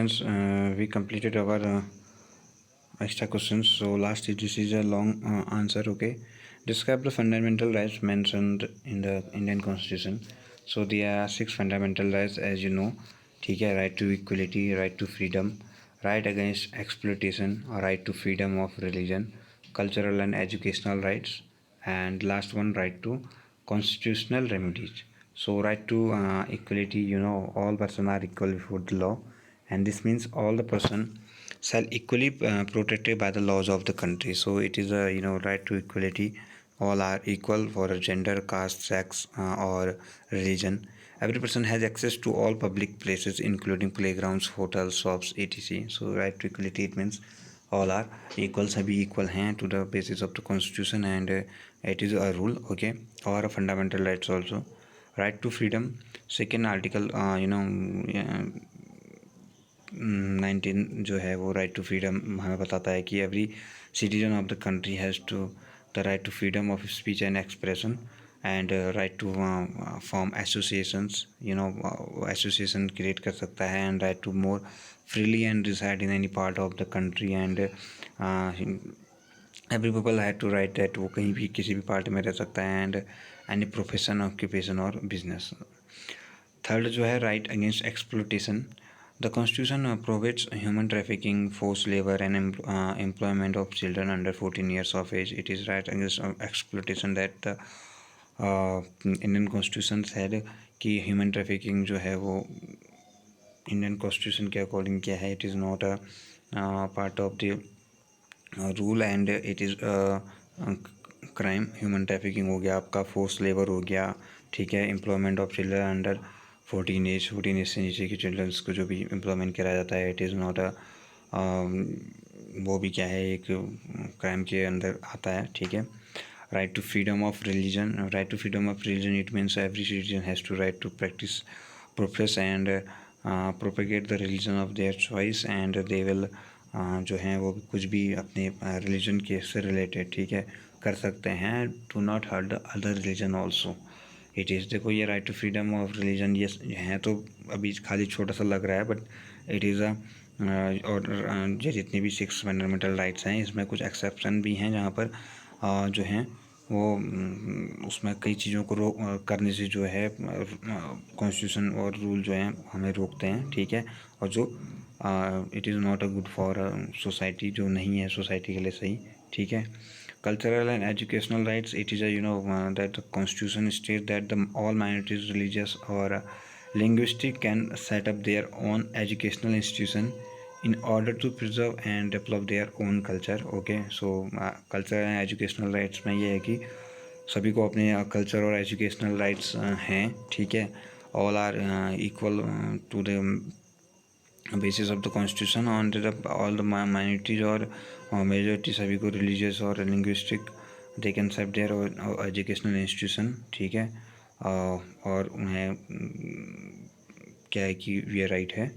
students, we completed our extra questions. So last this is a long answer. Okay, describe the fundamental rights mentioned in the Indian Constitution. So there are 6 fundamental rights, as you know. ठीक है, right to equality, right to freedom, right against exploitation, right to freedom of religion, cultural and educational rights, and last one, right to constitutional remedies. So right to equality, you know, all persons are equal before the law, and this means all the person shall equally protected by the laws of the country. So it is a, you know, right to equality. All are equal for a gender, caste, sex, or religion. Every person has access to all public places, including playgrounds, hotels, shops, etc. So right to equality, it means all are equal, सभी equal हैं to the basis of the constitution, and it is a rule. Okay, or a fundamental rights also. Right to freedom, second article, 19 जो है वो right to freedom हमें बताता है कि every citizen of the country has to the right to freedom of speech and expression, and right to form associations, you know, association create कर सकता है, and right to more freely and reside in any part of the country, and every people had to right that वो कहीं भी किसी भी part में रह सकता है, एंड एनी प्रोफेशन, ऑक्यूपेशन और बिजनेस. थर्ड जो है right against exploitation. The Constitution prohibits human trafficking, forced labor, and employment of children under 14 years of age. It is right against exploitation that the Indian Constitution said कि human trafficking जो है वो Indian Constitution के according क्या है, it is not a part of the rule, and it is crime. Human trafficking हो गया आपका, forced labor हो गया, ठीक है, employment of children under 14 as से नीचे के चिल्ड्रंस को जो भी एम्प्लॉयमेंट कराया जाता है, इट इज़ नॉट अ, वो भी क्या है, एक क्राइम के अंदर आता है. ठीक है. Right to freedom of religion. Right to freedom of religion, it means every citizen has to right to practise, profess and propagate the religion of their choice, and they will जो हैं वो कुछ भी अपने रिलीजन के से related, ठीक है, कर सकते हैं. Do not hurt the other religion also. It is, देखो ये right to freedom of religion ये हैं तो अभी खाली छोटा सा लग रहा है, बट इट इज़ अ, और ये जितनी भी 6 फंडामेंटल राइट्स हैं इसमें कुछ एक्सेप्शन भी हैं जहाँ पर जो हैं वो उसमें कई चीज़ों को करने से जो है कॉन्स्टिट्यूशन और रूल जो हैं हमें रोकते हैं. ठीक है. और जो it is not a good for society, जो नहीं है सोसाइटी के लिए सही. ठीक है. Cultural and educational rights, it is a, you know, that the Constitution states that all minorities, religious or linguistic, can set up their own educational institution in order to preserve and develop their own culture. Okay, so cultural and educational rights में ये है कि सभी को अपने culture और educational rights हैं. ठीक है. All are equal to the basis of the constitution, on the all the minorities or majority सभी को religious और linguistic they can set their educational institution. ठीक है. और उन्हें क्या है कि ये right है.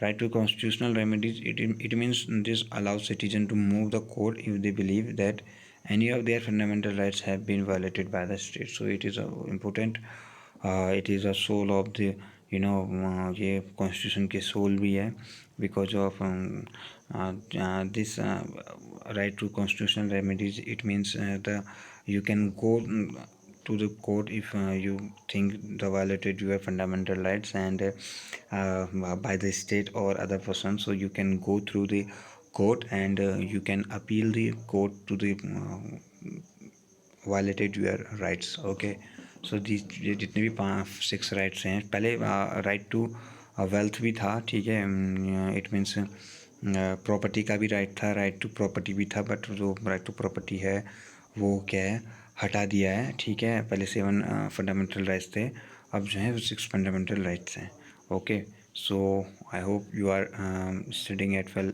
Right to constitutional remedies, it means this allows citizen to move the court if they believe that any of their fundamental rights have been violated by the state. So it is important. It is a soul of the, you know, ये constitution के soul भी है. Because of this right to constitutional remedies, it means the you can go to the court if you think the violated your fundamental rights, and by the state or other person. So you can go through the court, and you can appeal the court to the violated your rights. Okay. सो ये जितने भी 5-6 rights हैं, पहले right to wealth भी था. ठीक है. It means property का भी राइट था, राइट टू प्रॉपर्टी भी था, बट जो राइट टू प्रॉपर्टी है वो क्या है, हटा दिया है. ठीक है. पहले 7 फंडामेंटल राइट्स थे, अब जो है 6 फंडामेंटल राइट्स हैं. Okay. So I hope you are studying at well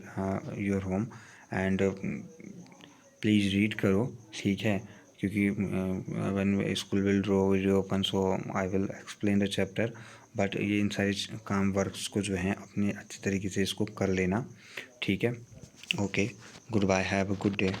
your home, and please read करो. ठीक है. क्योंकि when school will reopen, so I will explain the chapter, but ये इन सारे काम वर्क्स को जो है अपने अच्छी तरीके से इसको कर लेना. ठीक है. Okay. Good bye. Have a good day.